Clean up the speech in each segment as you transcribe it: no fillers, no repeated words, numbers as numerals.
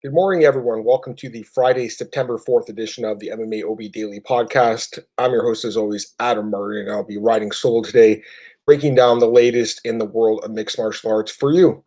Good morning, everyone. Welcome to the Friday, September 4th edition of the MMAOB Daily Podcast. I'm your host, as always, Adam Martin, and I'll be riding solo today, breaking down the latest in the world of mixed martial arts for you.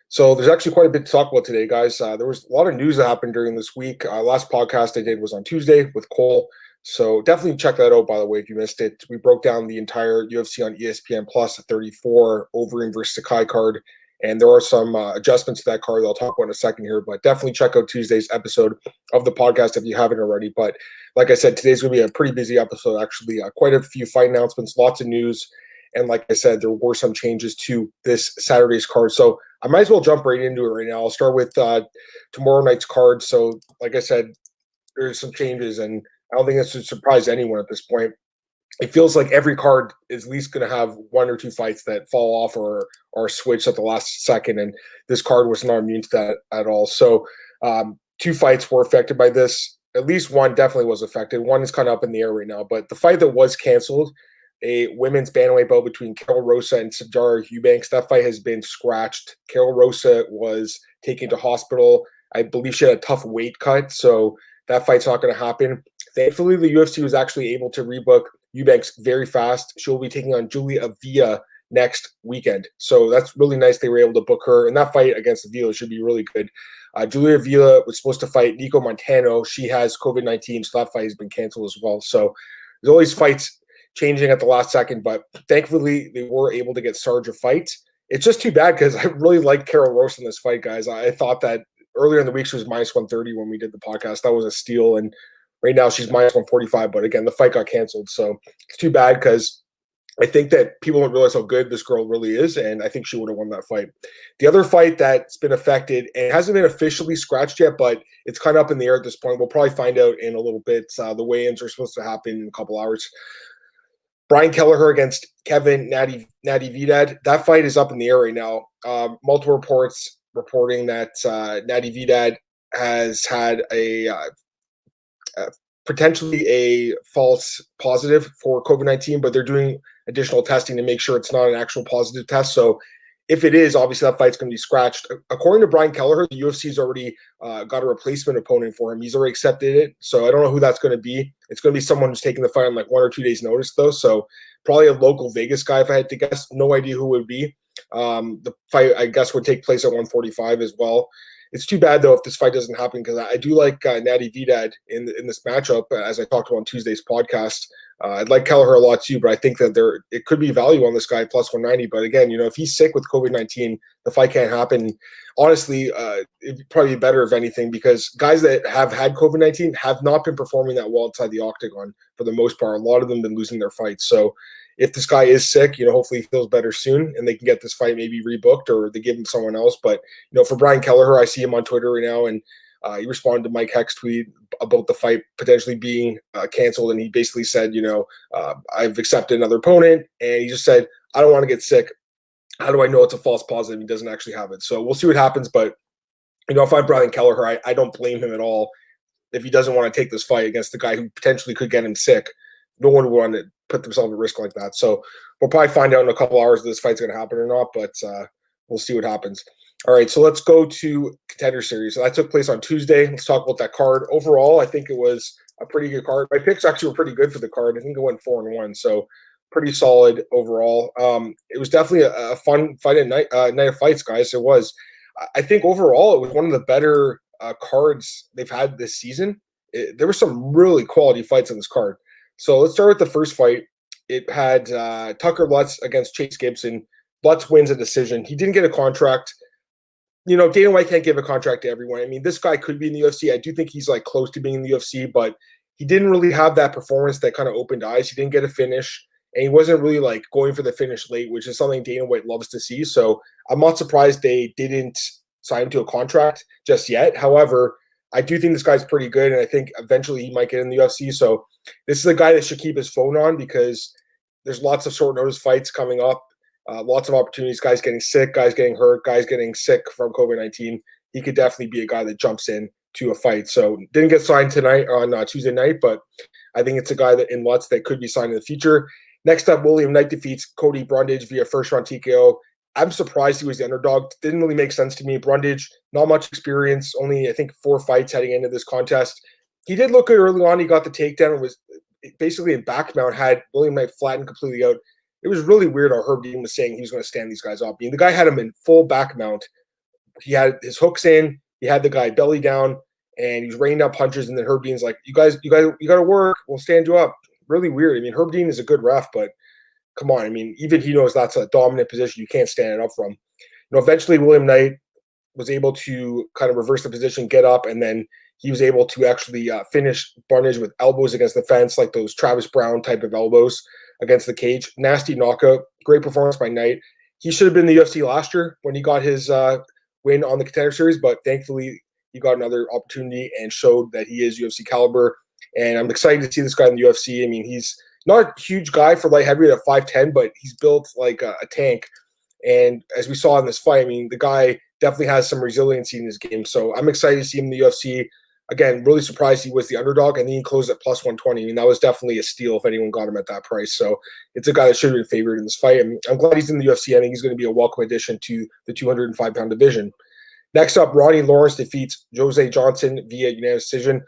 So there's actually quite a bit to talk about today, guys. There was a lot of news that happened during this week. Last podcast I did was on Tuesday with Cole, so definitely check that out, by the way, if you missed it. We broke down the entire UFC on ESPN Plus 34 Overeem versus Sakai card. And there are some adjustments to that card that I'll talk about in a second here, but definitely check out Tuesday's episode of the podcast if you haven't already. But like I said, today's going to be a pretty busy episode, actually. Quite a few fight announcements, lots of news. And like I said, there were some changes to this Saturday's card. So I might as well jump right into it right now. I'll start with tomorrow night's card. So like I said, there's some changes, and I don't think this should surprise anyone at this point. It feels like every card is at least going to have one or two fights that fall off or are switched at the last second, and this card was not immune to that at all. So two fights were affected by this. At least one definitely was affected. One is kind of up in the air right now, but the fight that was canceled, a women's bantamweight bout between Rosa and Sijara Eubanks, that fight has been scratched. Rosa was taken to hospital. I believe she had a tough weight cut, so that fight's not going to happen. Thankfully, the UFC was actually able to rebook Eubanks very fast. She'll be taking on Julia Avila next weekend. So that's really nice they were able to book her. And that fight against Avila should be really good. Julia Avila was supposed to fight Nico Montano. She has COVID-19, so that fight has been canceled as well. So there's always fights changing at the last second, but thankfully they were able to get Sarge a fight. It's just too bad because I really liked Karol Rosa in this fight, guys. I thought that earlier in the week she was minus 130 when we did the podcast. That was a steal, and right now she's minus 145, but again, the fight got canceled. So it's too bad because I think that people don't realize how good this girl really is, and I think she would have won that fight. The other fight that's been affected, and it hasn't been officially scratched yet, but it's kind of up in the air at this point. We'll probably find out in a little bit. The weigh-ins are supposed to happen in a couple hours. Brian Kelleher against Kevin Natividad. That fight is up in the air right now. Multiple reports reporting that Natividad has had potentially a false positive for COVID-19, but they're doing additional testing to make sure it's not an actual positive test. So if it is, obviously that fight's going to be scratched. According to Brian Kelleher, the UFC's already got a replacement opponent for him. He's already accepted it. So I don't know who that's going to be. It's going to be someone who's taking the fight on like 1 or 2 days notice, though. So probably a local Vegas guy, if I had to guess. No idea who it would be. The fight, I guess, would take place at 145 as well. It's too bad, though, if this fight doesn't happen, because I do like Natividad in this matchup, as I talked about on Tuesday's podcast. I'd like Kelleher a lot, too, but I think that it could be value on this guy, plus 190. But again, if he's sick with COVID-19, the fight can't happen. Honestly, it'd probably be better, if anything, because guys that have had COVID-19 have not been performing that well outside the octagon for the most part. A lot of them have been losing their fights. So if this guy is sick, hopefully he feels better soon and they can get this fight maybe rebooked or they give him someone else. But, for Brian Kelleher, I see him on Twitter right now, and he responded to Mike Heck's tweet about the fight potentially being canceled. And he basically said, I've accepted another opponent. And he just said, I don't want to get sick. How do I know it's a false positive? He doesn't actually have it. So we'll see what happens. But, if I'm Brian Kelleher, I don't blame him at all if he doesn't want to take this fight against the guy who potentially could get him sick. No one would want to put themselves at risk like that. So we'll probably find out in a couple hours if this fight's going to happen or not, but we'll see what happens. All right, so let's go to Contender Series. So that took place on Tuesday. Let's talk about that card. Overall, I think it was a pretty good card. My picks actually were pretty good for the card. I think it went 4-1, so pretty solid overall. It was definitely a fun fight at night of fights, guys. It was. I think overall it was one of the better cards they've had this season. There were some really quality fights on this card. So let's start with the first fight. It had Tucker Lutz against Chase Gibson. Lutz wins a decision. He didn't get a contract. Dana White can't give a contract to everyone. I mean, this guy could be in the UFC. I do think he's close to being in the UFC, but he didn't really have that performance that kind of opened eyes. He didn't get a finish, and he wasn't really going for the finish late, which is something Dana White loves to see. So I'm not surprised they didn't sign him to a contract just yet. However, I do think this guy's pretty good, and I think eventually he might get in the UFC. So this is a guy that should keep his phone on because there's lots of short notice fights coming up, lots of opportunities, guys getting sick, guys getting hurt, guys getting sick from COVID-19. He could definitely be a guy that jumps in to a fight. So didn't get signed tonight on Tuesday night, but I think it's a guy that in Lutz that could be signed in the future. Next up, William Knight defeats Cody Garbrandt via first round TKO. I'm surprised he was the underdog. Didn't really make sense to me. Brundage, not much experience, only I think 4 fights heading into this contest. He did look good early on. He got the takedown and was basically in back mount, had William Knight flattened completely out. It was really weird how Herb Dean was saying he was going to stand these guys up. I mean, the guy had him in full back mount. He had his hooks in. He had the guy belly down, and he was raining down punches. And then Herb Dean's like, "You got to work. We'll stand you up." Really weird. I mean, Herb Dean is a good ref, but come on. I mean, even he knows that's a dominant position. You can't stand it up from. Eventually William Knight was able to kind of reverse the position, get up, and then he was able to actually finish Brundage with elbows against the fence, like those Travis Brown type of elbows against the cage. Nasty knockout. Great performance by Knight. He should have been in the UFC last year when he got his win on the Contender Series, but thankfully he got another opportunity and showed that he is UFC caliber. And I'm excited to see this guy in the UFC. I mean, he's not a huge guy for light heavyweight at 5'10", but he's built like a tank. And as we saw in this fight, I mean, the guy definitely has some resiliency in his game. So I'm excited to see him in the UFC. Again, really surprised he was the underdog, and then he closed at plus 120. I mean, that was definitely a steal if anyone got him at that price. So it's a guy that should have been favored in this fight. I'm glad he's in the UFC. I think he's going to be a welcome addition to the 205-pound division. Next up, Ronny Lawrence defeats Jose Johnson via unanimous decision.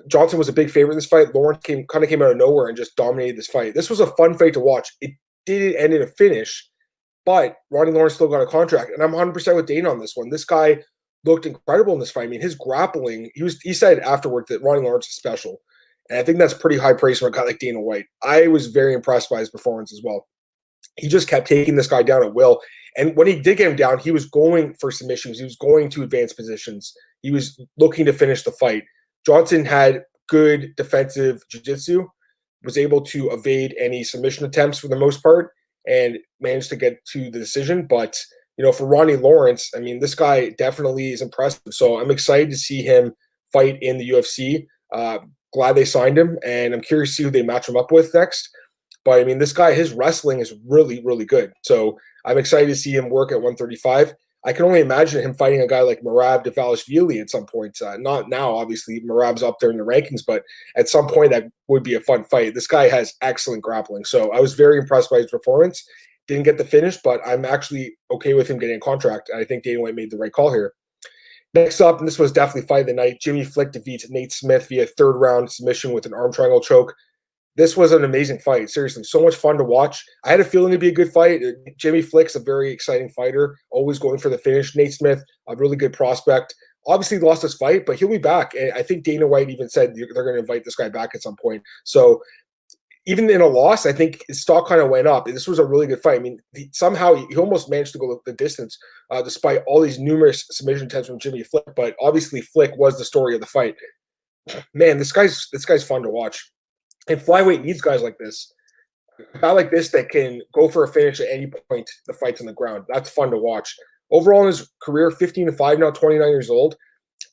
Johnson was a big favorite in this fight. Lawrence came out of nowhere and just dominated this fight. This was a fun fight to watch. It didn't end in a finish, but Ronny Lawrence still got a contract. And I'm 100% with Dana on this one. This guy looked incredible in this fight. I mean, his grappling, he said afterward that Ronny Lawrence is special. And I think that's pretty high praise for a guy like Dana White. I was very impressed by his performance as well. He just kept taking this guy down at will. And when he did get him down, he was going for submissions. He was going to advanced positions. He was looking to finish the fight. Johnson had good defensive jiu-jitsu, was able to evade any submission attempts for the most part, and managed to get to the decision. But, for Ronny Lawrence, I mean, this guy definitely is impressive. So I'm excited to see him fight in the UFC. Glad they signed him, and I'm curious to see who they match him up with next. But, I mean, this guy, his wrestling is really, really good. So I'm excited to see him work at 135. I can only imagine him fighting a guy like Merab Dvalishvili at some point. Not now, obviously. Merab's up there in the rankings, but at some point that would be a fun fight. This guy has excellent grappling. So I was very impressed by his performance. Didn't get the finish, but I'm actually okay with him getting a contract. I think Dana White made the right call here. Next up, and this was definitely fight of the night, Jimmy Flick defeats Nate Smith via third-round submission with an arm triangle choke. This was an amazing fight. Seriously, so much fun to watch. I had a feeling it'd be a good fight. Jimmy Flick's a very exciting fighter, always going for the finish. Nate Smith, a really good prospect. Obviously lost his fight, but he'll be back. And I think Dana White even said they're going to invite this guy back at some point. So even in a loss, I think his stock kind of went up. This was a really good fight. I mean, somehow he almost managed to go the distance despite all these numerous submission attempts from Jimmy Flick. But obviously Flick was the story of the fight. Man, this guy's fun to watch. And flyweight needs guys like this. A guy like this that can go for a finish at any point the fight's on the ground. That's fun to watch. Overall in his career, 15-5 now, 29 years old,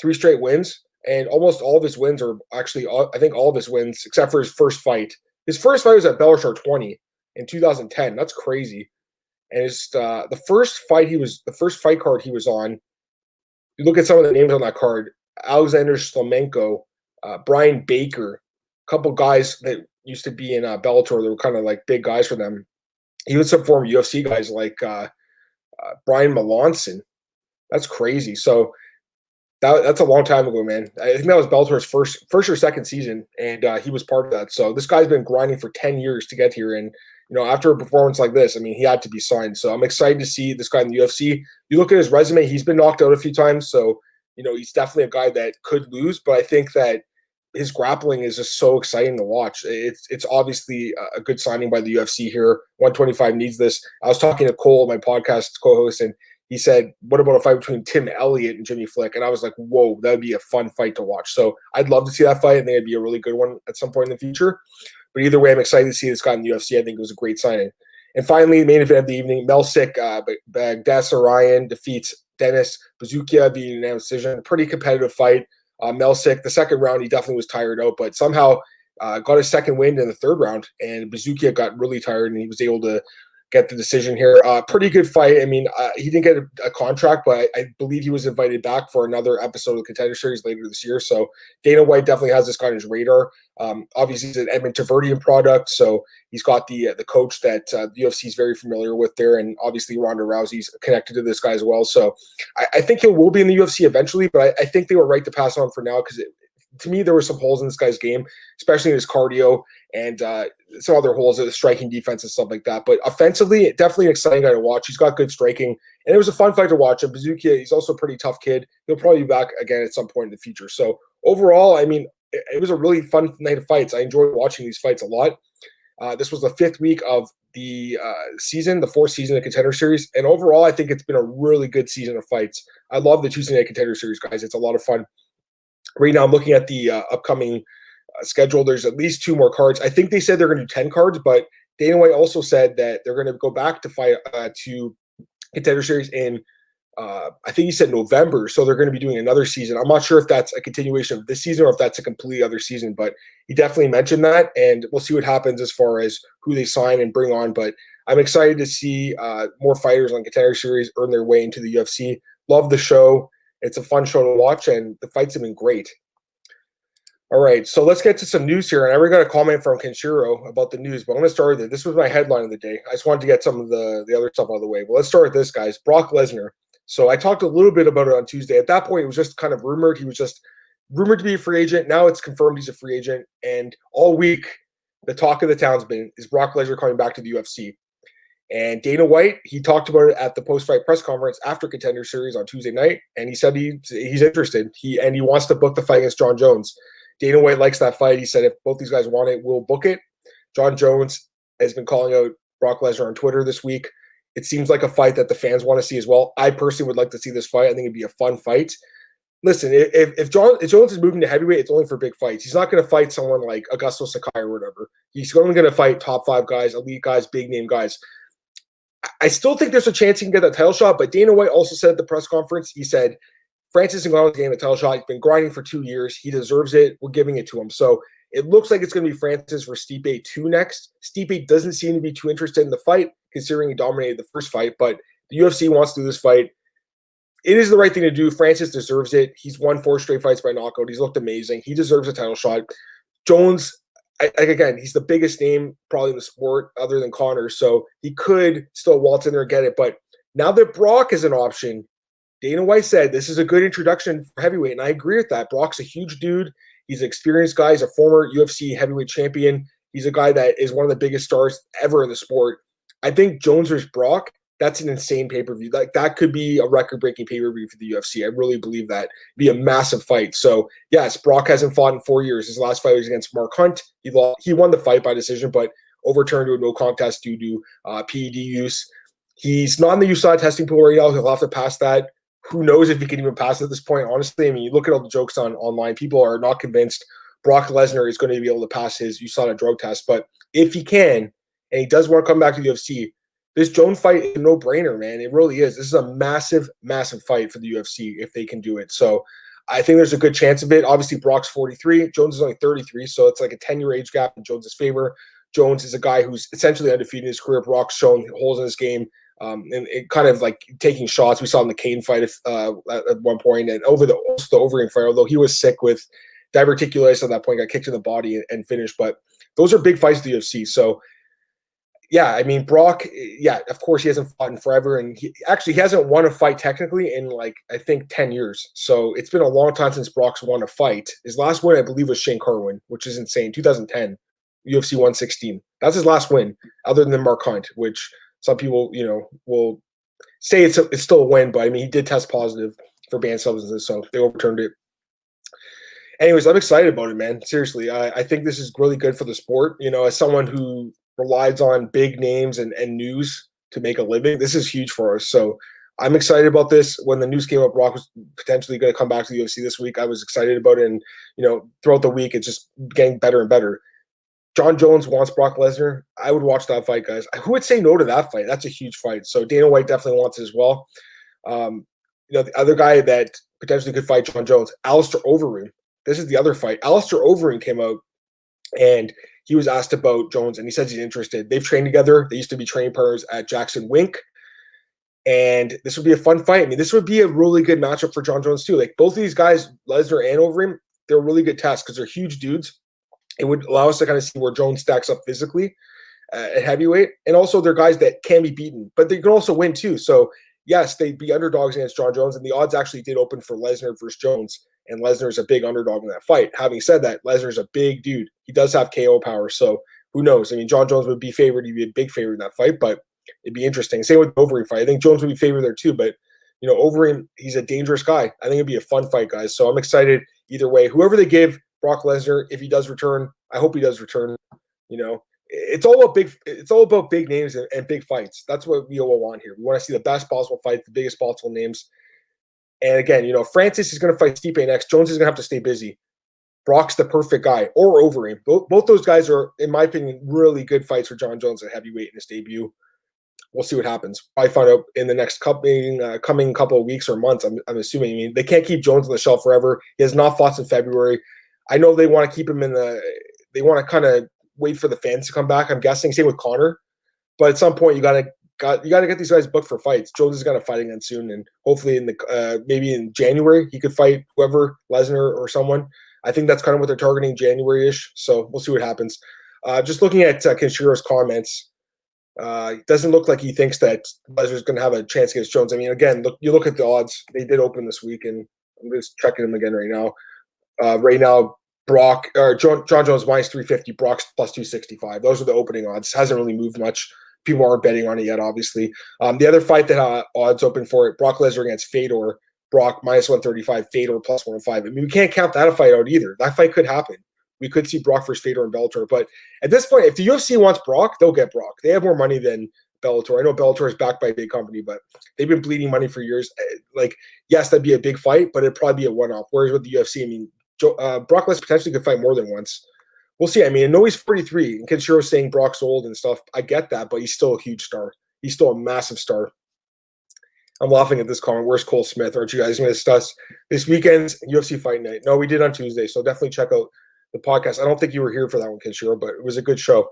3 straight wins. And almost all of his wins are actually, I think all of his wins, except for his first fight. His first fight was at Bellator 20 in 2010. That's crazy. And it's the first fight card he was on, you look at some of the names on that card, Alexander Slomenko, Brian Baker, couple guys that used to be in Bellator that were kind of like big guys for them. Even some former UFC guys like Brian Melanson. That's crazy. So that's a long time ago, man. I think that was Bellator's first or second season, and he was part of that. So this guy's been grinding for 10 years to get here, and after a performance like this, I mean, he had to be signed. So I'm excited to see this guy in the UFC. You look at his resume; he's been knocked out a few times, so he's definitely a guy that could lose. But I think that his grappling is just so exciting to watch. It's obviously a good signing by the UFC here. 125 needs this. I was talking to Cole, my podcast co-host, and he said, what about a fight between Tim Elliott and Jimmy Flick? And I was like, whoa, that would be a fun fight to watch. So I'd love to see that fight. I think it'd be a really good one at some point in the future. But either way, I'm excited to see this guy in the UFC. I think it was a great signing. And finally, the main event of the evening, Melsik Bagdasaryan defeats Dennis Buzukja via unanimous decision. A pretty competitive fight. Melsik, the second round, he definitely was tired out, but somehow got a second win in the third round, and Buzukja got really tired, and he was able to get the decision here. Pretty good fight. I mean, he didn't get a contract, but I believe he was invited back for another episode of Contender Series later this year. So Dana White definitely has this guy on his radar. Obviously, he's an Edmund Taverdian product, so he's got the coach that the UFC is very familiar with there, and obviously Ronda Rousey's connected to this guy as well. So I think he will be in the UFC eventually, but I think they were right to pass on for now because to me, there were some holes in this guy's game, especially in his cardio and some other holes in the striking defense and stuff like that. But offensively, definitely an exciting guy to watch. He's got good striking, and it was a fun fight to watch. And Bazooka, he's also a pretty tough kid. He'll probably be back again at some point in the future. So overall, I mean, it was a really fun night of fights. I enjoyed watching these fights a lot. This was the 5th week of the season, the 4th season of Contender Series. And overall, I think it's been a really good season of fights. I love the Tuesday Night Contender Series, guys. It's a lot of fun. Right now, I'm looking at the upcoming schedule. There's at least 2 more cards. I think they said they're going to do 10 cards, but Dana White also said that they're going to go back to fight to Contender Series in, I think he said November. So they're going to be doing another season. I'm not sure if that's a continuation of this season or if that's a completely other season, but he definitely mentioned that. And we'll see what happens as far as who they sign and bring on. But I'm excited to see more fighters on Contender Series earn their way into the UFC. Love the show. It's a fun show to watch, and the fights have been great. All right, so let's get to some news here. And I already got a comment from Kenshiro about the news, but I'm going to start with it. This was my headline of the day. I just wanted to get some of the other stuff out of the way. But let's start with this, guys. Brock Lesnar. So I talked a little bit about it on Tuesday. At that point, it was just kind of rumored. He was just rumored to be a free agent. Now it's confirmed he's a free agent. And all week, the talk of the town's been, is Brock Lesnar coming back to the UFC? And Dana White, he talked about it at the post-fight press conference after Contender Series on Tuesday night, and he said he's interested. He wants to book the fight against Jon Jones. Dana White likes that fight. He said if both these guys want it, we'll book it. Jon Jones has been calling out Brock Lesnar on Twitter this week. It seems like a fight that the fans want to see as well. I personally would like to see this fight. I think it'd be a fun fight. Listen, if Jones is moving to heavyweight, it's only for big fights. He's not going to fight someone like Augusto Sakai or whatever. He's only going to fight top 5 guys, elite guys, big name guys. I still think there's a chance he can get that title shot, but Dana White also said at the press conference, he said, Francis Ngannou is getting the title shot. He's been grinding for 2 years. He deserves it. We're giving it to him. So it looks like it's going to be Francis versus Stipe 2 next. Stipe doesn't seem to be too interested in the fight, considering he dominated the first fight, but the UFC wants to do this fight. It is the right thing to do. Francis deserves it. He's won 4 straight fights by knockout. He's looked amazing. He deserves a title shot. Jones, again, he's the biggest name probably in the sport other than Conor, so he could still waltz in there and get it. But now that Brock is an option, Dana White said this is a good introduction for heavyweight, and I agree with that. Brock's a huge dude. He's an experienced guy. He's a former UFC heavyweight champion. He's a guy that is one of the biggest stars ever in the sport. I think Jones versus Brock, that's an insane pay-per-view. Like that could be a record-breaking pay-per-view for the UFC. I really believe that. It'd be a massive fight. So yes, Brock hasn't fought in 4 years. His last fight was against Mark Hunt. He won the fight by decision, but overturned to a no contest due to PED use. He's not in the USADA testing pool right now. He'll have to pass that. Who knows if he can even pass it at this point? Honestly, I mean, you look at all the jokes online. People are not convinced Brock Lesnar is going to be able to pass his USADA drug test. But if he can, and he does want to come back to the UFC, this Jones fight is a no-brainer, man. It really is. This is a massive, massive fight for the UFC if they can do it. So I think there's a good chance of it. Obviously, Brock's 43. Jones is only 33, so it's like a 10-year age gap in Jones' favor. Jones is a guy who's essentially undefeated in his career. Brock's shown holes in his game and it kind of like taking shots. We saw in the Kane fight at one point, and also the Overeem fight, although he was sick with diverticulitis at that point, got kicked in the body and finished. But those are big fights at the UFC. So yeah, I mean, Brock, yeah, of course he hasn't fought in forever. And he hasn't won a fight technically in like, I think 10 years. So it's been a long time since Brock's won a fight. His last win, I believe, was Shane Carwin, which is insane. 2010, UFC 116. That's his last win, other than Mark Hunt, which some people, will say it's still a win. But I mean, he did test positive for banned substances, so they overturned it. Anyways, I'm excited about it, man. Seriously, I think this is really good for the sport. As someone who relies on big names and news to make a living, this is huge for us. So I'm excited about this. When the news came up, Brock was potentially going to come back to the UFC this week, I was excited about it. And, throughout the week, it's just getting better and better. Jon Jones wants Brock Lesnar. I would watch that fight, guys. Who would say no to that fight? That's a huge fight. So Dana White definitely wants it as well. The other guy that potentially could fight Jon Jones, Alistair Overeem. This is the other fight. Alistair Overeem came out and he was asked about Jones, and he says he's interested. They've trained together. They used to be training partners at Jackson Wink. And this would be a fun fight. I mean, this would be a really good matchup for Jon Jones, too. Like, both of these guys, Lesnar and Overeem, they're really good tests because they're huge dudes. It would allow us to kind of see where Jones stacks up physically at heavyweight. And also, they're guys that can be beaten, but they can also win, too. So, yes, they'd be underdogs against Jon Jones, and the odds actually did open for Lesnar versus Jones, and Lesnar's a big underdog in that fight. Having said that, Lesnar's a big dude. He does have KO power, so who knows? I mean, Jon Jones would be favored. He'd be a big favorite in that fight, but it'd be interesting. Same with the Overeem fight. I think Jones would be favored there too, but, Overeem, he's a dangerous guy. I think it'd be a fun fight, guys. So I'm excited either way. Whoever they give Brock Lesnar, if he does return, I hope he does return. It's all about big names and big fights. That's what we all want here. We want to see the best possible fight, the biggest possible names. And again, Francis is going to fight Stipe next. Jones is going to have to stay busy. Brock's the perfect guy, or Overeem. Both those guys are, in my opinion, really good fights for Jon Jones at heavyweight in his debut. We'll see what happens. I find out in the next coming couple of weeks or months. I'm assuming. I mean, they can't keep Jones on the shelf forever. He has not fought since February. I know they want to keep him they want to kind of wait for the fans to come back. I'm guessing. Same with Conor. But at some point, you gotta get these guys booked for fights. Jones is gonna fight again soon, and hopefully maybe in January he could fight whoever, Lesnar or someone. I think that's kind of what they're targeting, January-ish. So we'll see what happens. Just looking at Kenshiro's comments, it doesn't look like he thinks that Lesnar's going to have a chance against Jones. I mean, again, you look at the odds. They did open this week, and I'm just checking them again right now. Jon Jones minus 350, Brock's plus 265. Those are the opening odds. Hasn't really moved much. People aren't betting on it yet, obviously. The other fight that odds open for it, Brock Lesnar against Fedor. Brock minus 135, Fedor plus 105. I mean, we can't count that fight out either. That fight could happen. We could see Brock versus Fedor in Bellator. But at this point, if the UFC wants Brock, they'll get Brock. They have more money than Bellator. I know Bellator is backed by a big company, but they've been bleeding money for years. Yes, that'd be a big fight, but it'd probably be a one-off. Whereas with the UFC, I mean, Brock Lesnar potentially could fight more than once. We'll see. I mean, I know he's 43, and Kenshiro's saying Brock's old and stuff. I get that, but he's still a huge star. He's still a massive star. I'm laughing at this comment. Where's Cole Smith? Aren't you guys going to discuss this weekend's UFC Fight Night? No, we did on Tuesday, so definitely check out the podcast. I don't think you were here for that one, Kenshiro, but it was a good show.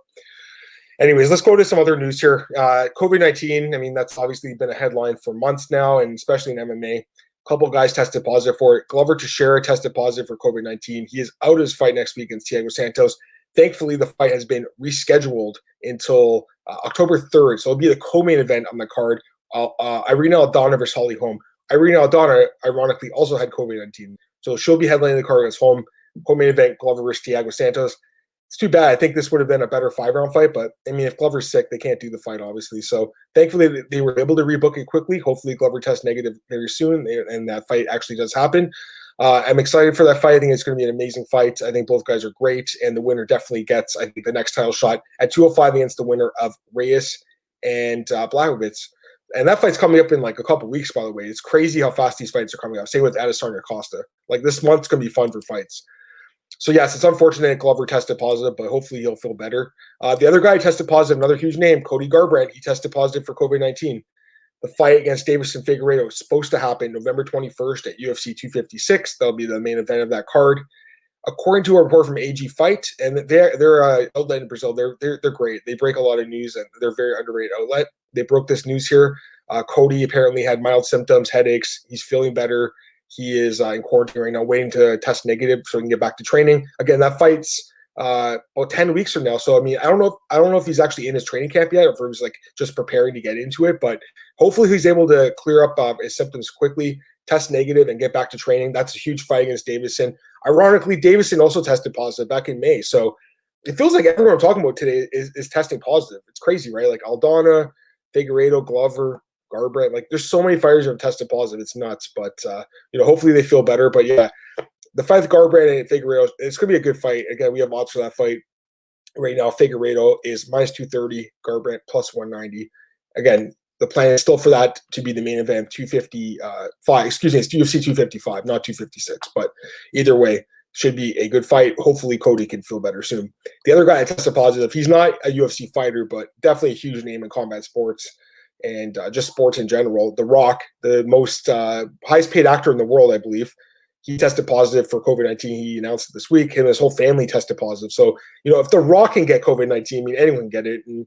Anyways, let's go to some other news here. COVID-19, I mean, that's obviously been a headline for months now, and especially in MMA. A couple of guys tested positive for it. Glover Teixeira tested positive for COVID-19. He is out of his fight next week against Thiago Santos. Thankfully, the fight has been rescheduled until October 3rd, so it'll be the co-main event on the card. Irina Aldana versus Holly Holm. Irina Aldana, ironically, also had COVID-19. So she'll be headlining the card against Holm. Co-main event, Glover versus Thiago Santos. It's too bad. I think this would have been a better 5-round fight, but, I mean, if Glover's sick, they can't do the fight, obviously. So, thankfully, they were able to rebook it quickly. Hopefully, Glover tests negative very soon, and that fight actually does happen. I'm excited for that fight. I think it's going to be an amazing fight. I think both guys are great, and the winner definitely gets, I think, the next title shot at 205 against the winner of Reyes and Blachowicz. And that fight's coming up in like a couple weeks, by the way. It's crazy how fast these fights are coming up. Same with Adesanya Costa. Like, this month's going to be fun for fights. So, yes, it's unfortunate Glover tested positive, but hopefully he'll feel better. The other guy tested positive, another huge name, Cody Garbrandt. He tested positive for COVID-19. The fight against Deiveson Figueiredo is supposed to happen November 21st at UFC 256. That'll be the main event of that card. According to a report from AG Fight, and they're outlet in Brazil, they're great. They break a lot of news, and they're a very underrated outlet. They broke this news here. Cody apparently had mild symptoms, headaches. He's feeling better. He is in quarantine right now, waiting to test negative so he can get back to training. Again, that fight's about 10 weeks from now. So, I mean, I don't know if he's actually in his training camp yet, or if he's like just preparing to get into it. But hopefully, he's able to clear up his symptoms quickly, test negative, and get back to training. That's a huge fight against Deiveson. Ironically, Deiveson also tested positive back in May. So it feels like everyone I'm talking about today is testing positive. It's crazy, right? Like Aldana, Figueiredo, Glover, Garbrandt. Like, there's so many fighters who have tested positive. It's nuts. But, hopefully they feel better. But, yeah, the fight with Garbrandt and Figueiredo, it's going to be a good fight. Again, we have odds for that fight right now. Figueiredo is minus 230, Garbrandt plus 190. Again, the plan is still for that to be the main event, 255. Excuse me, it's UFC 255, not 256. But either way, should be a good fight. Hopefully, Cody can feel better soon. The other guy that tested positive, he's not a UFC fighter, but definitely a huge name in combat sports and just sports in general. The Rock, the most highest paid actor in the world, I believe. he tested positive for COVID-19. He announced it this week. Him and his whole family tested positive. So, if The Rock can get COVID-19, I mean, anyone can get it. And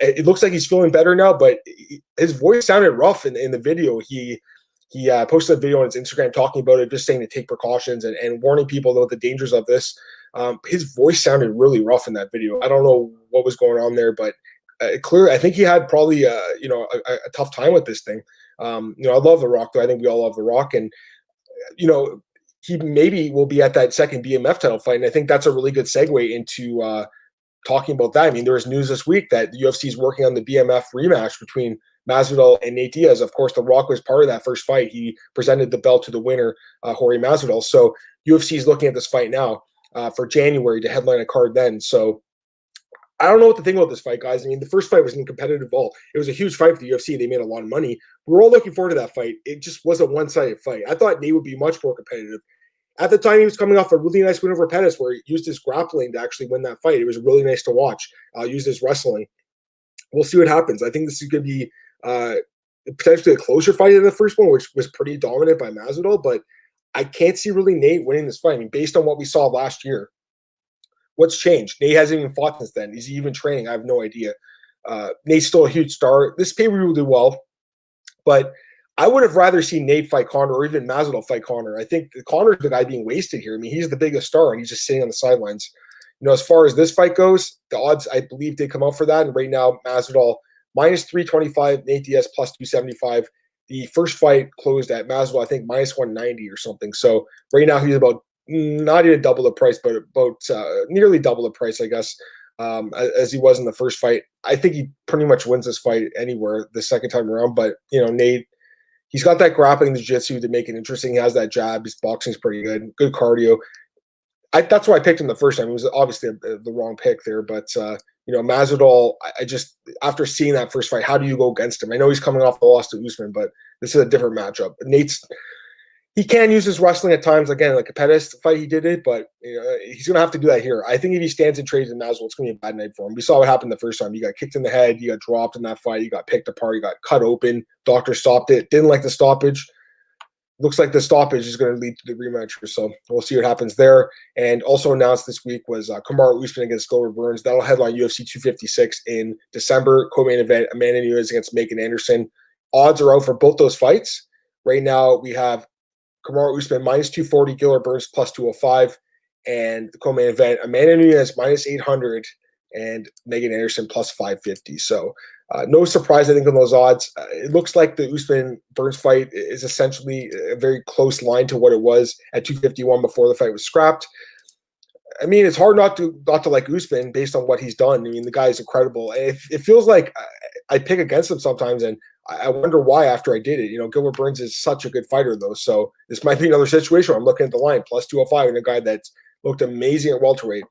it looks like he's feeling better now, but his voice sounded rough in the video. He posted a video on his Instagram talking about it, just saying to take precautions and warning people about the dangers of this. His voice sounded really rough in that video. I don't know what was going on there, but clearly, I think he had probably a tough time with this thing. I love The Rock, though. I think we all love The Rock, and he maybe will be at that second BMF title fight, and I think that's a really good segue into talking about that. I mean, there was news this week that the UFC is working on the BMF rematch between Masvidal and Nate Diaz. Of course, The Rock was part of that first fight. He presented the belt to the winner, Jorge Masvidal. So UFC is looking at this fight now for January to headline a card then. So I don't know what to think about this fight, guys. I mean, the first fight was in competitive ball. It was a huge fight for the UFC. They made a lot of money. We were all looking forward to that fight. It just was a one-sided fight. I thought Nate would be much more competitive. At the time, he was coming off a really nice win over Pettis, where he used his grappling to actually win that fight. It was really nice to watch. Used his wrestling. We'll see what happens. I think this is going to be potentially a closer fight than the first one, which was pretty dominant by Masvidal. But I can't see really Nate winning this fight. I mean, based on what we saw last year, what's changed? Nate hasn't even fought since then. Is he even training? I have no idea. Nate's still a huge star. This pay-per-view will do well, but I would have rather seen Nate fight Conor or even Masvidal fight Conor. I think Conor's the guy being wasted here. I mean, he's the biggest star, and he's just sitting on the sidelines. As far as this fight goes, the odds, I believe, did come out for that. And right now, Masvidal minus 325, Nate Diaz plus 275. The first fight closed at Masvidal, I think, minus 190 or something. So right now, he's about not even double the price, but about nearly double the price, I guess, as he was in the first fight. I think he pretty much wins this fight anywhere the second time around. But, Nate, he's got that grappling, the jiu-jitsu to make it interesting. He has that jab. His boxing's pretty good. Good cardio. That's why I picked him the first time. It was obviously the wrong pick there. But, Masvidal, I just, after seeing that first fight, how do you go against him? I know he's coming off the loss to Usman, but this is a different matchup. He can use his wrestling at times. Again, like a Pettis fight, he did it, but he's going to have to do that here. I think if he stands and trades in Masvidal, it's going to be a bad night for him. We saw what happened the first time. He got kicked in the head. He got dropped in that fight. He got picked apart. He got cut open. Doctor stopped it. Didn't like the stoppage. Looks like the stoppage is going to lead to the rematch. So we'll see what happens there. And also announced this week was Kamaru Usman against Gilbert Burns. That'll headline UFC 256 in December. Co-main event, Amanda Nunes against Megan Anderson. Odds are out for both those fights. Right now, we have Kamaru Usman minus 240, Gilbert Burns plus 205, and the co-main event, Amanda Nunes minus 800, and Megan Anderson plus 550. So no surprise, I think, on those odds. It looks like the Usman-Burns fight is essentially a very close line to what it was at 251 before the fight was scrapped. I mean, it's hard not to like Usman based on what he's done. I mean, the guy is incredible. It feels like I pick against him sometimes, and I wonder why after I did it. Gilbert Burns is such a good fighter, though. So this might be another situation where I'm looking at the line, plus 205, and a guy that's looked amazing at welterweight.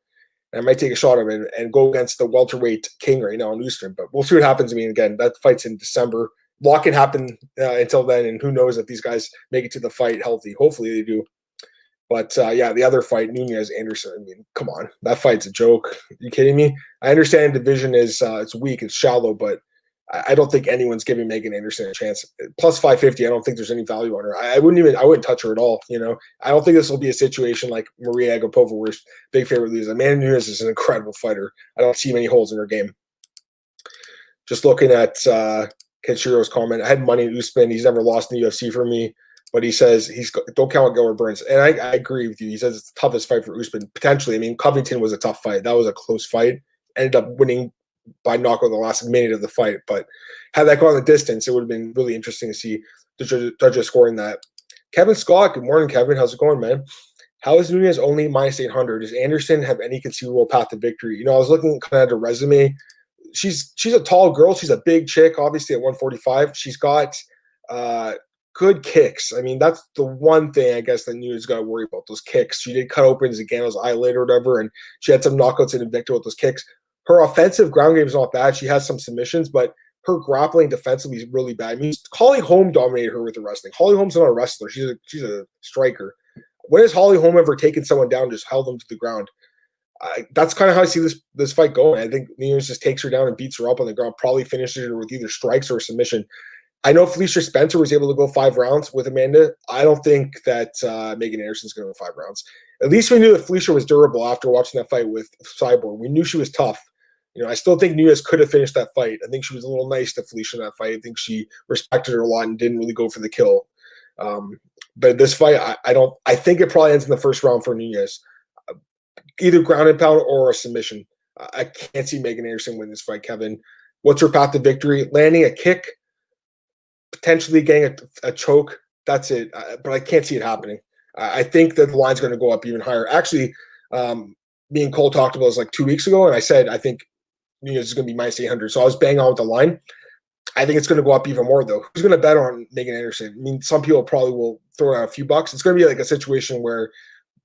And I might take a shot at him and go against the welterweight king right now in Usman. But we'll see what happens. I mean, again, that fight's in December. A lot can happen until then, and who knows if these guys make it to the fight healthy. Hopefully they do. But, the other fight, Nunes-Anderson, I mean, come on. That fight's a joke. Are you kidding me? I understand division is it's weak, it's shallow, but I don't think anyone's giving Megan Anderson a chance. Plus 550, I don't think there's any value on her. I wouldn't touch her at all. I don't think this will be a situation like Maria Agapova where big favorite loses. Amanda Nunes is an incredible fighter. I don't see many holes in her game. Just looking at Kenshiro's comment, I had money in Usman. He's never lost in the UFC for me, but he says don't count on Gilbert Burns. And I agree with you. He says it's the toughest fight for Usman, potentially. I mean, Covington was a tough fight. That was a close fight. Ended up winning by knockout the last minute of the fight. But had that gone the distance, it would have been really interesting to see the judges scoring that. Kevin Scott, good morning, Kevin. How's it going, man? How is Nunes only minus 800? Does Anderson have any conceivable path to victory? I was looking kind of at her resume. She's a tall girl. She's a big chick, obviously, at 145. She's got good kicks. I mean, that's the one thing I guess that Nunes got to worry about, those kicks. She did cut open Zagano's eyelid or whatever, and she had some knockouts in Invicta with those kicks. Her offensive ground game is not bad. She has some submissions, but her grappling defensively is really bad. I mean, Holly Holm dominated her with the wrestling. Holly Holm's not a wrestler. She's a striker. When has Holly Holm ever taken someone down and just held them to the ground? That's kind of how I see this fight going. I think Nunes just takes her down and beats her up on the ground, probably finishes her with either strikes or a submission. I know Felicia Spencer was able to go 5 rounds with Amanda. I don't think that Megan Anderson's going to go 5 rounds. At least we knew that Felicia was durable after watching that fight with Cyborg. We knew she was tough. I still think Nunes could have finished that fight. I think she was a little nice to Felicia in that fight. I think she respected her a lot and didn't really go for the kill. But this fight, I think it probably ends in the first round for Nunes. Either ground and pound or a submission. I can't see Megan Anderson win this fight, Kevin. What's her path to victory? Landing a kick, potentially getting a choke. That's it. But I can't see it happening. I think that the line's going to go up even higher. Actually, me and Cole talked about this like 2 weeks ago, and I said I think Nunes is going to be minus 800. So I was banging on with the line. I think it's going to go up even more, though. Who's going to bet on Megan Anderson? I mean, some people probably will throw out a few bucks. It's going to be like a situation where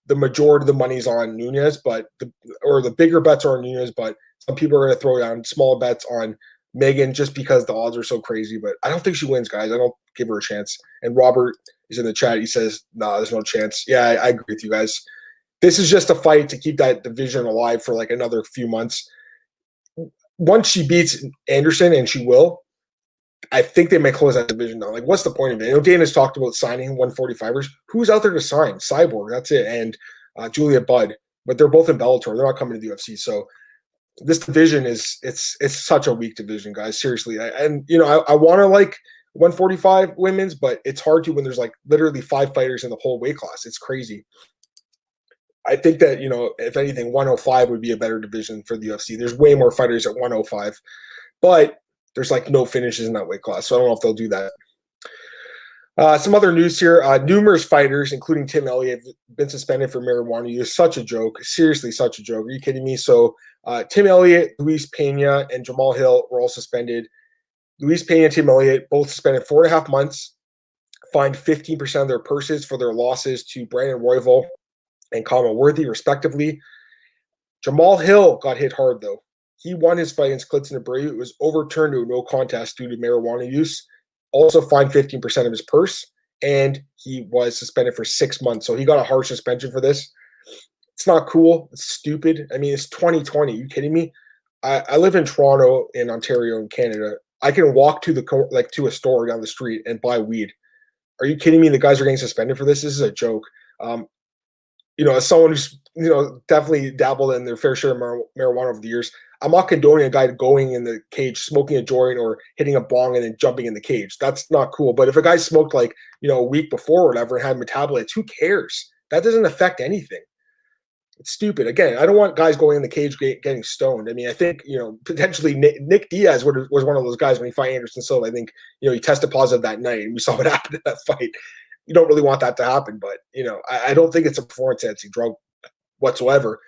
the majority of the money's on Nunes, but the bigger bets are on Nunes, but some people are going to throw down small bets on Megan just because the odds are so crazy. But I don't think she wins, guys. I don't give her a chance. And Robert is in the chat. He says, "Nah, there's no chance." Yeah, I agree with you guys. This is just a fight to keep that division alive for like another few months. Once she beats Anderson, and she will, I think they may close that division down. Like, what's the point of it? Dana's talked about signing 145ers. Who's out there to sign? Cyborg, that's it, and Julia Budd. But they're both in Bellator. They're not coming to the UFC. So this division it's such a weak division, guys. Seriously, I want to like 145 women's, but it's hard to when there's like literally 5 fighters in the whole weight class. It's crazy. I think that, if anything, 105 would be a better division for the UFC. There's way more fighters at 105, but there's like no finishes in that weight class. So I don't know if they'll do that. Some other news here. Numerous fighters, including Tim Elliott, have been suspended for marijuana use. Such a joke. Seriously, such a joke. Are you kidding me? So Tim Elliott, Luis Pena, and Jamal Hill were all suspended. Luis Pena and Tim Elliott both suspended 4.5 months, fined 15% of their purses for their losses to Brandon Royval and Kama Worthy, respectively. Jamal Hill got hit hard, though. He won his fight against Clifton Abreu. It was overturned to a no contest due to marijuana use. Also fined 15% of his purse, and he was suspended for 6 months. So he got a harsh suspension for this. It's not cool. It's stupid. I mean, it's 2020. Are you kidding me? I live in Toronto, in Ontario, in Canada. I can walk to to a store down the street and buy weed. Are you kidding me? The guys are getting suspended for this. This is a joke. As someone who's definitely dabbled in their fair share of marijuana over the years, I'm not condoning a guy going in the cage, smoking a joint or hitting a bong and then jumping in the cage. That's not cool. But if a guy smoked a week before or whatever and had metabolites, who cares? That doesn't affect anything. It's stupid. Again, I don't want guys going in the cage getting stoned. I mean, I think, potentially Nick Diaz was one of those guys when he fought Anderson Silva. I think, he tested positive that night and we saw what happened in that fight. You don't really want that to happen, but, I don't think it's a performance-enhancing drug whatsoever.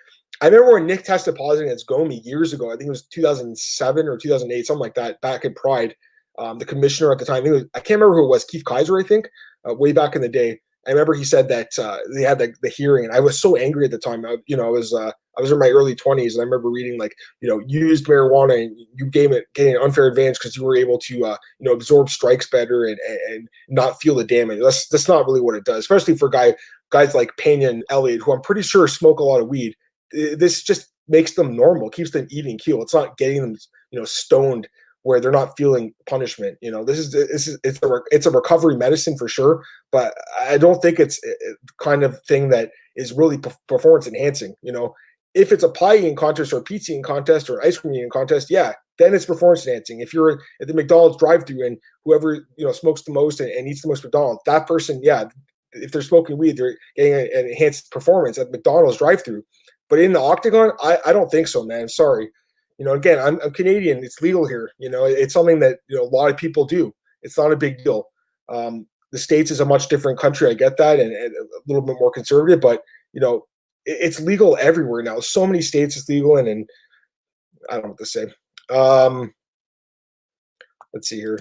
I remember when Nick tested positive against Gomi years ago. I think it was 2007 or 2008, something like that, back in Pride. The commissioner at the time, I can't remember who it was, Keith Kaiser, I think, way back in the day. I remember he said that they had the hearing, and I was so angry at the time. I was in my early 20s, and I remember reading used marijuana and you getting an unfair advantage because you were able to absorb strikes better and not feel the damage. That's not really what it does, especially for guys like Pena and Elliott, who I'm pretty sure smoke a lot of weed. This just makes them normal, keeps them even keel. It's not getting them stoned where they're not feeling punishment. It's a recovery medicine for sure, but I don't think it's a kind of thing that is really performance enhancing. If it's a pie eating contest or a pizza eating contest or ice cream eating contest, yeah, then it's performance enhancing. If you're at the McDonald's drive-thru and whoever smokes the most and eats the most McDonald's, that person, yeah, if they're smoking weed, they're getting an enhanced performance at McDonald's drive-thru. But in the octagon, I don't think so, man. Sorry. Again, I'm Canadian. It's legal here. It's something that a lot of people do. It's not a big deal. The States is a much different country. I get that, and a little bit more conservative. But it's legal everywhere now. So many states it's legal, and I don't know what to say. Let's see here.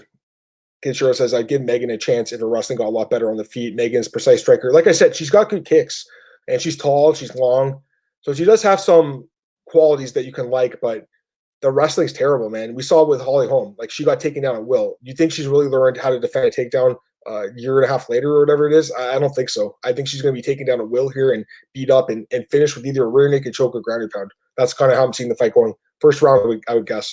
Kenshiro says, I'd give Megan a chance if her wrestling got a lot better on the feet. Megan's precise striker. Like I said, she's got good kicks, and she's tall, she's long. So she does have some qualities that you can like, but the wrestling's terrible, man. We saw it with Holly Holm. She got taken down at will. You think she's really learned how to defend a takedown a year and a half later or whatever it is? I don't think so. I think she's going to be taken down at will here and beat up and finish with either a rear naked choke or ground and pound. That's kind of how I'm seeing the fight going. First round, I would guess.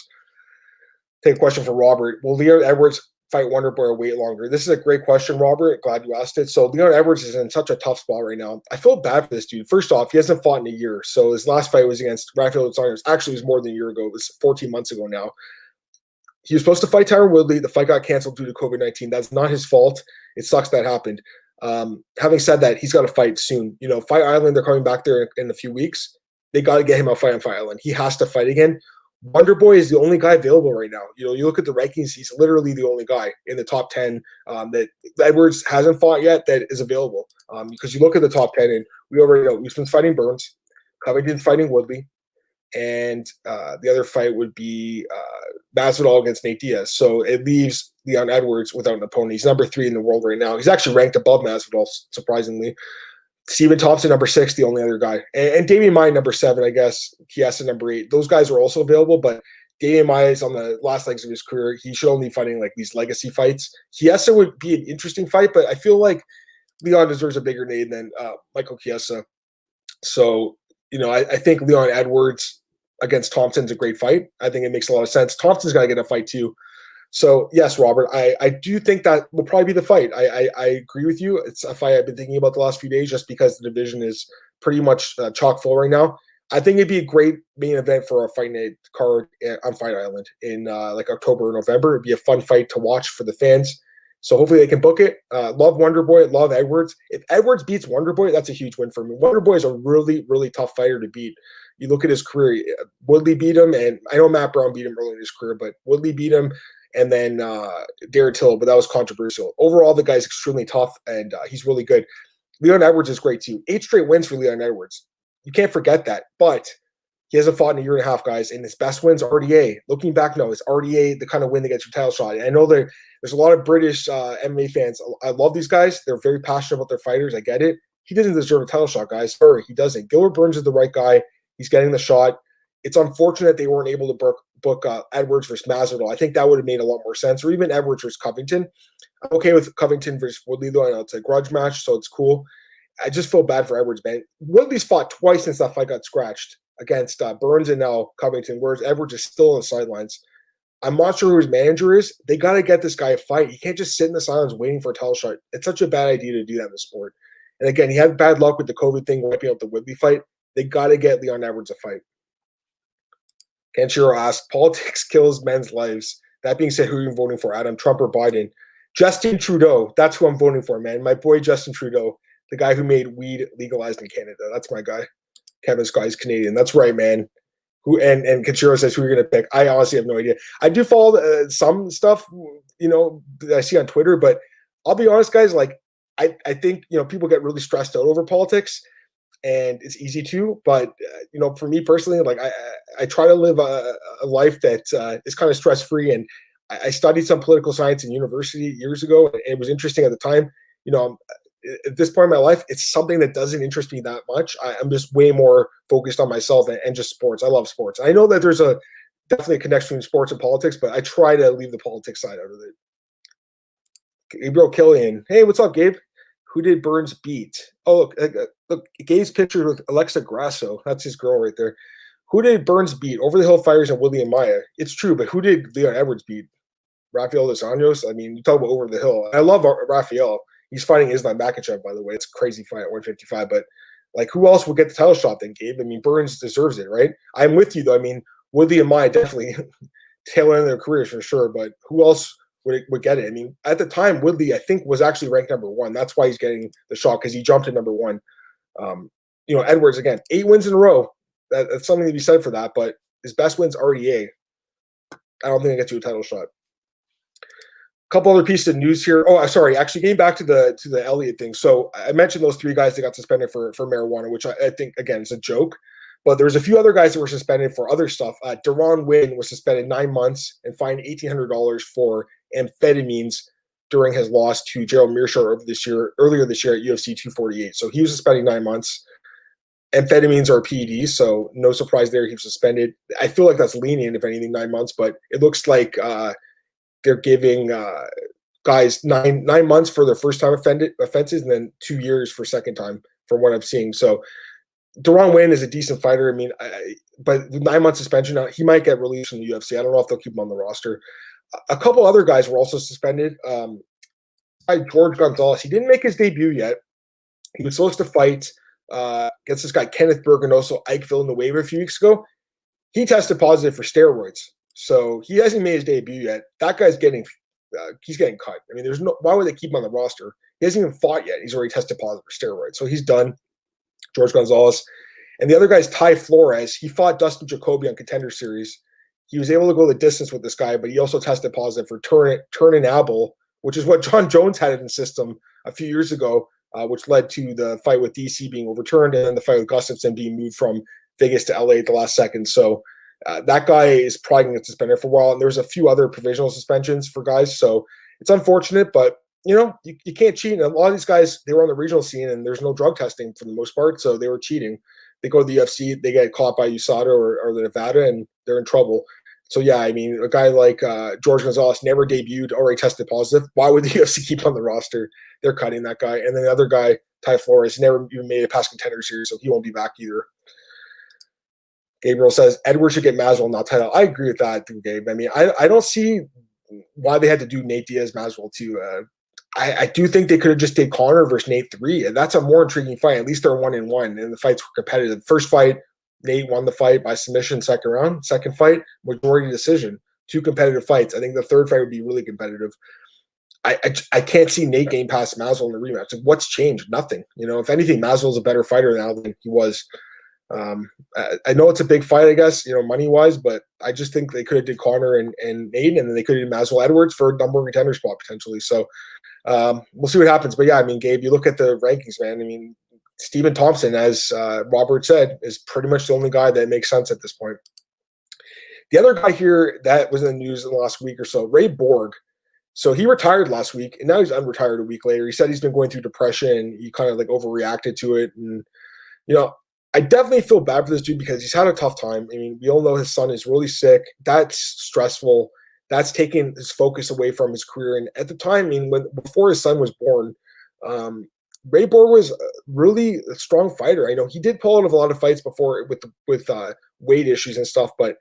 Take a question for Robert. Will Leon Edwards fight Wonderboy or wait longer? This is a great question, Robert. Glad you asked it. So Leon Edwards is in such a tough spot right now. I feel bad for this dude. First off, he hasn't fought in a year. So his last fight was against Rafael Dos Anjos. Actually, it was more than a year ago. It was 14 months ago now. He was supposed to fight Tyron Woodley. The fight got canceled due to COVID-19. That's not his fault. It sucks that happened. Having said that, he's got to fight soon. Fight Island, they're coming back there in a few weeks. They got to get him a fight on Fight Island. He has to fight again. Wonderboy is the only guy available right now. You look at the rankings, he's literally the only guy in the top 10 that Edwards hasn't fought yet that is available. Because you look at the top 10, and we already know Usman's fighting Burns, Covington's fighting Woodley, and the other fight would be Masvidal against Nate Diaz. So it leaves Leon Edwards without an opponent. He's number 3 in the world right now. He's actually ranked above Masvidal, surprisingly. Stephen Thompson, number 6, the only other guy. And Damian Maia, number 7, I guess. Chiesa, number 8. Those guys are also available, but Damian Maia is on the last legs of his career. He should only be fighting like these legacy fights. Chiesa would be an interesting fight, but I feel like Leon deserves a bigger name than Michael Chiesa. So, I think Leon Edwards against Thompson's a great fight. I think it makes a lot of sense. Thompson's got to get a fight too. So, yes, Robert, I do think that will probably be the fight. I agree with you. It's a fight I've been thinking about the last few days just because the division is pretty much chock full right now. I think it'd be a great main event for a Fight Night card on Fight Island in October or November. It'd be a fun fight to watch for the fans. So hopefully they can book it. Love Wonderboy. Love Edwards. If Edwards beats Wonderboy, that's a huge win for me. Wonderboy is a really, really tough fighter to beat. You look at his career. Woodley beat him, and I know Matt Brown beat him early in his career, but Woodley beat him, and then Darren Till, but that was controversial. Overall, the guy's extremely tough, and he's really good. Leon Edwards is great too. 8 straight wins for Leon Edwards. You can't forget that. But he hasn't fought in a year and a half, guys, and his best win's RDA. Looking back, no, it's RDA, the kind of win that gets your title shot. And I know there's a lot of British MMA fans. I love these guys. They're very passionate about their fighters. I get it. He doesn't deserve a title shot, guys. Sorry, he doesn't. Gilbert Burns is the right guy. He's getting the shot. It's unfortunate they weren't able to book Edwards versus Masvidal. I think that would have made a lot more sense. Or even Edwards versus Covington. I'm okay with Covington versus Woodley, though. I know it's a grudge match, so it's cool. I just feel bad for Edwards, man. Woodley's fought twice since that fight got scratched against Burns and now Covington, whereas Edwards is still on the sidelines. I'm not sure who his manager is. They got to get this guy a fight. He can't just sit in the silence waiting for a title shot. It's such a bad idea to do that in the sport. And again, he had bad luck with the COVID thing, wiping out the Woodley fight. They got to get Leon Edwards a fight. Kenshiro asked, politics kills men's lives. That being said, who are you voting for, Adam, Trump or Biden? Justin Trudeau. That's who I'm voting for, man. My boy Justin Trudeau, the guy who made weed legalized in Canada. That's my guy. Kevin Sky's Canadian. That's right, man. And Kenshiro says, who are you going to pick? I honestly have no idea. I do follow some stuff, that I see on Twitter, but I'll be honest, guys, I think, people get really stressed out over politics. And it's easy to, but for me personally, I try to live a life that is kind of stress-free. And I studied some political science in university years ago, and it was interesting at the time. At this point in my life, it's something that doesn't interest me that much. I'm just way more focused on myself and just sports. I love sports. I know that there's definitely a connection between sports and politics, but I try to leave the politics side out of it. Gabriel Killian. Hey, what's up, Gabe? Who did Burns beat? Oh, look, Gabe's picture with Alexa Grasso. That's his girl right there. Who did Burns beat? Over the Hill Fighters and Woodley and Maia. It's true, but who did Leon Edwards beat? Rafael Dos Anjos? I mean, you talk about Over the Hill. I love Rafael. He's fighting Islam Makhachev, by the way. It's a crazy fight at 155. But, who else would get the title shot then, Gabe? I mean, Burns deserves it, right? I'm with you, though. I mean, Woodley and Maia definitely tail end of their careers for sure. But who else would get it? I mean, at the time, Woodley, I think, was actually ranked number 1. That's why he's getting the shot, because he jumped to number 1. Edwards, again, 8 wins in a row. That's something to be said for that, but his best win's RDA. I don't think it gets you a title shot. A couple other pieces of news here. Oh, sorry. Actually, getting back to the Elliott thing. So I mentioned those 3 guys that got suspended for marijuana, which I think, again, is a joke. But there's a few other guys that were suspended for other stuff. Deron Wynn was suspended 9 months and fined $1,800 for amphetamines during his loss to Gerald Meerschaert earlier this year at UFC 248. So he was suspended 9 months. Amphetamines are PEDs, so no surprise there. He was suspended. I feel like that's lenient, if anything, 9 months. But it looks like they're giving guys nine months for their first time offenses, and then 2 years for second time, from what I'm seeing. So Deron Wayne is a decent fighter. I mean, but 9 months suspension, he might get released from the UFC. I don't know if they'll keep him on the roster. A couple other guys were also suspended. George Gonzalez, he didn't make his debut yet. He was supposed to fight against this guy, Kenneth Berganoso Ike Villanueva, a few weeks ago. He tested positive for steroids. So he hasn't made his debut yet. That guy's he's getting cut. I mean, why would they keep him on the roster? He hasn't even fought yet. He's already tested positive for steroids. So he's done. George Gonzalez. And the other guy's Ty Flores. He fought Dustin Jacoby on Contender Series. He was able to go the distance with this guy, but he also tested positive for Turinabol, which is what Jon Jones had in the system a few years ago, which led to the fight with DC being overturned and then the fight with Gustafsson being moved from Vegas to LA at the last second. So that guy is probably going to get suspended for a while. And there's a few other provisional suspensions for guys. So it's unfortunate, but you can't cheat. And a lot of these guys, they were on the regional scene and there's no drug testing for the most part. So they were cheating. They go to the UFC, they get caught by USADA or the Nevada and they're in trouble. So yeah, I mean, a guy like George Gonzalez never debuted, already tested positive. Why would the UFC keep on the roster? They're cutting that guy. And then the other guy, Ty Flores, never even made it past Contender Series, so he won't be back either. Gabriel says, Edwards should get Masvidal, not title. I agree with that, Gabe. I mean, I don't see why they had to do Nate Diaz Masvidal too. I do think they could have just did Conor versus Nate 3, and that's a more intriguing fight. At least they're 1-1, and the fights were competitive. First fight, Nate won the fight by submission, second round. Second fight, majority decision. 2 competitive fights. I think the third fight would be really competitive. I can't see Nate getting past Masvidal in the rematch. Like, what's changed? Nothing. If anything, Masvidal's a better fighter now than he was. I know it's a big fight, I guess, money wise, but I just think they could have did Conor and Nate, and then they could have did Masvidal Edwards for a number of contender spot potentially. So we'll see what happens. But yeah, I mean, Gabe, you look at the rankings, man. I mean, Stephen Thompson, as Robert said, is pretty much the only guy that makes sense at this point. The other guy here that was in the news in the last week or so, Ray Borg. So he retired last week, and now he's unretired a week later. He said he's been going through depression, and he kind of like overreacted to it. And, I definitely feel bad for this dude because he's had a tough time. I mean, we all know his son is really sick. That's stressful. That's taking his focus away from his career. And at the time, I mean, before his son was born, Ray Borg was really a strong fighter. I know he did pull out of a lot of fights before with weight issues and stuff, but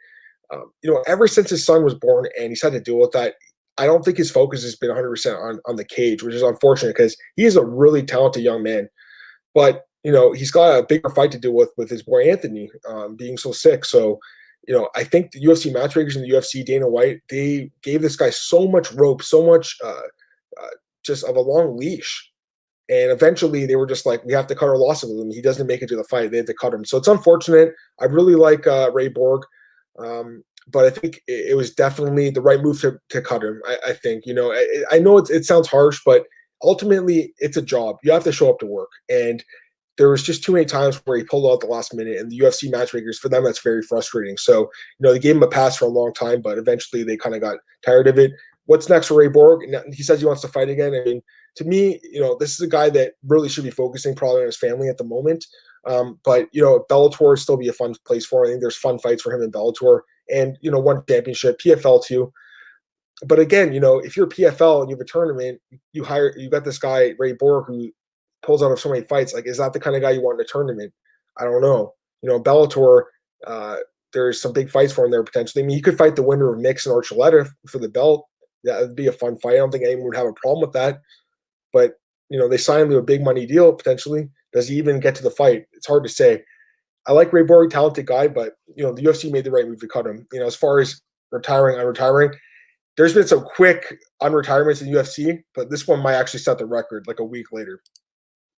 ever since his son was born and he's had to deal with that, I don't think his focus has been 100% on the cage, which is unfortunate because he is a really talented young man. But he's got a bigger fight to deal with his boy Anthony being so sick. So, I think the UFC matchmakers and the UFC, Dana White, they gave this guy so much rope, so much just of a long leash. And eventually they were just like, we have to cut our losses with him. He doesn't make it to the fight. They have to cut him. So it's unfortunate. I really like Ray Borg. But I think it was definitely the right move to cut him. I think, I know it sounds harsh, but ultimately it's a job. You have to show up to work. And there was just too many times where he pulled out at the last minute, and the UFC matchmakers, for them, that's very frustrating. So, they gave him a pass for a long time, but eventually they kind of got tired of it. What's next for Ray Borg? He says he wants to fight again. I mean, to me, this is a guy that really should be focusing probably on his family at the moment. But Bellator would still be a fun place for him. I think there's fun fights for him in Bellator, and one championship, PFL too. But again, if you're PFL and you have a tournament, you got this guy Ray Borg who pulls out of so many fights. Like, is that the kind of guy you want in a tournament? I don't know. Bellator, there's some big fights for him there potentially. I mean, he could fight the winner of Mix and Archuleta for the belt. That would be a fun fight. I don't think anyone would have a problem with that. But they signed him to a big money deal potentially. Does he even get to the fight? It's hard to say. I like Ray Borg, talented guy, but the UFC made the right move to cut him. As far as unretiring, there's been some quick unretirements in UFC, but this one might actually set the record like a week later.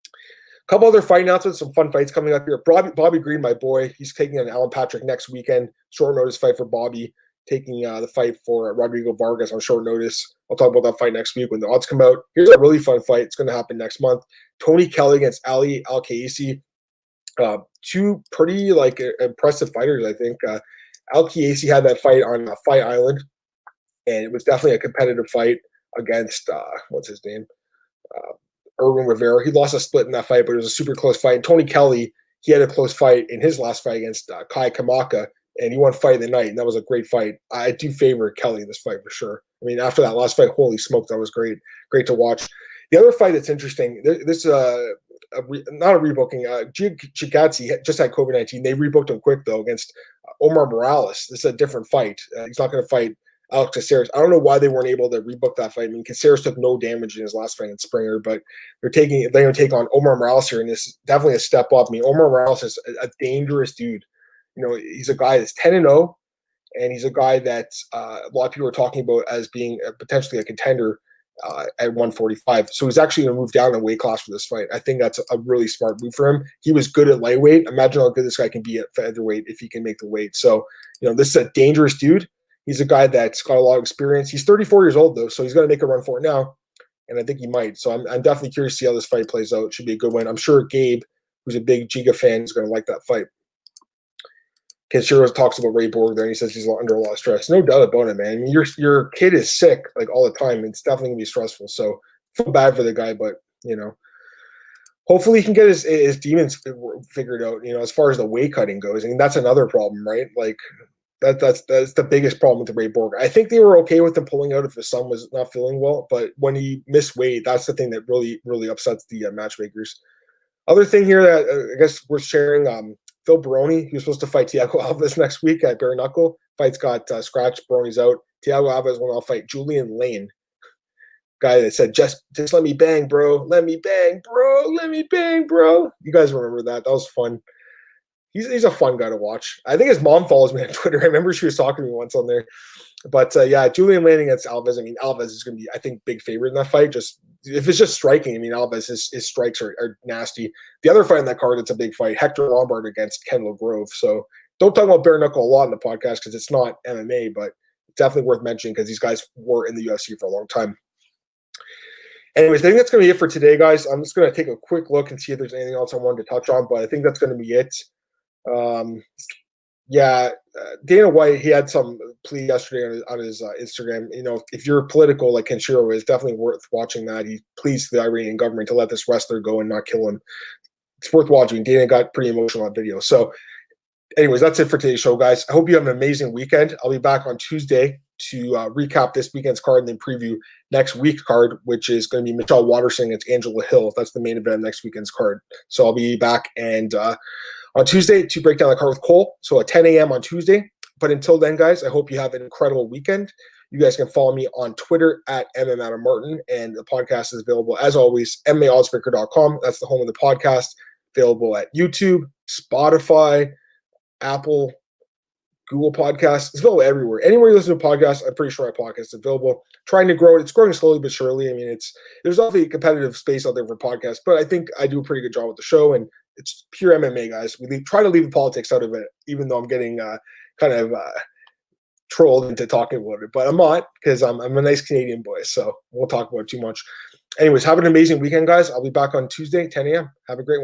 A couple other fight announcements, some fun fights coming up here. Bobby Green, my boy, he's taking on Alan Patrick next weekend. Short notice fight for Bobby, taking the fight for Rodrigo Vargas on short notice. I'll talk about that fight next week when the odds come out. Here's a really fun fight. It's going to happen next month. Tony Kelley against Ali Alqaisi. 2 pretty impressive fighters, I think. Alqaisi had that fight on Fight Island, and it was definitely a competitive fight against what's his name, Irwin Rivera. He lost a split in that fight, but it was a super close fight. And Tony Kelley, he had a close fight in his last fight against Kai Kamaka, and he won fight of the night, and that was a great fight. I do favor Kelley in this fight for sure. I mean, after that last fight, holy smoke, that was great to watch. The other fight that's interesting, this not a rebooking. Chikadze just had COVID-19. They rebooked him quick though against Omar Morales. This is a different fight. He's not going to fight Alex Caceres. I don't know why they weren't able to rebook that fight. I mean, Caceres took no damage in his last fight in Springer, but they're going to take on Omar Morales here, and this is definitely a step up. I mean, Omar Morales is a dangerous dude. You know, he's a guy that's 10-0, and he's a guy that a lot of people are talking about as being potentially a contender at 145. So he's actually going to move down a weight class for this fight. I think that's a really smart move for him. He was good at lightweight. Imagine how good this guy can be at featherweight if he can make the weight. So, you know, this is a dangerous dude. He's a guy that's got a lot of experience. He's 34 years old, though, so he's going to make a run for it now, and I think he might. So I'm definitely curious to see how this fight plays out. It should be a good one. I'm sure Gabe, who's a big Giga fan, is going to like that fight. Kenshiro talks about Ray Borg there, and he says he's under a lot of stress. No doubt about it, man. I mean, your kid is sick like all the time. It's definitely going to be stressful. So I feel bad for the guy, but, you know, hopefully he can get his demons figured out, you know, as far as the weight cutting goes. I mean, that's another problem, right? Like, that's the biggest problem with the Ray Borg. I think they were okay with him pulling out if his son was not feeling well, but when he missed weight, that's the thing that really, really upsets the matchmakers. Other thing here that I guess we're sharing, Phil Baroni, he was supposed to fight Thiago Alves next week at Bare Knuckle. Fight's got scratched. Baroni's out. Thiago Alves will now fight Julian Lane. Guy that said, just let me bang, bro. Let me bang, bro. Let me bang, bro. You guys remember that. That was fun. He's a fun guy to watch. I think his mom follows me on Twitter. I remember she was talking to me once on there. But, yeah, Julian Lane against Alves. I mean, Alves is going to be, I think, big favorite in that fight. Just if it's just striking, I mean, Alves, his strikes are nasty. The other fight in that card, it's a big fight. Hector Lombard against Kendall Grove. So don't talk about bare knuckle a lot in the podcast because it's not MMA, but it's definitely worth mentioning because these guys were in the UFC for a long time. Anyways, I think that's going to be it for today, guys. I'm just going to take a quick look and see if there's anything else I wanted to touch on, but I think that's going to be it. Dana White, he had some plea yesterday on his Instagram. You know, if you're political like Kenshiro is, definitely worth watching that. He pleads the Iranian government to let this wrestler go and not kill him. It's worth watching. Dana got pretty emotional on video. So anyways, that's it for today's show, guys. I hope you have an amazing weekend. I'll be back on Tuesday to recap this weekend's card and then preview next week's card, which is going to be Michelle Watterson against Angela Hill. That's the main event of next weekend's card. So I'll be back and on Tuesday to break down the card with Cole. So at 10 a.m. on Tuesday. But until then, guys, I hope you have an incredible weekend. You guys can follow me on Twitter at MMAdamMartin, and the podcast is available, as always, MMAOddsbreaker.com. That's the home of the podcast. Available at YouTube, Spotify, Apple, Google Podcasts. It's available everywhere. Anywhere you listen to podcasts, I'm pretty sure our podcast is available. Trying to grow it. It's growing slowly but surely. I mean, there's obviously a competitive space out there for podcasts, but I think I do a pretty good job with the show, and it's pure MMA, guys. We try to leave the politics out of it, even though I'm getting kind of trolled into talking about it. But I'm not, because I'm a nice Canadian boy, so we'll talk about it too much. Anyways, have an amazing weekend, guys. I'll be back on Tuesday, 10 a.m. Have a great one.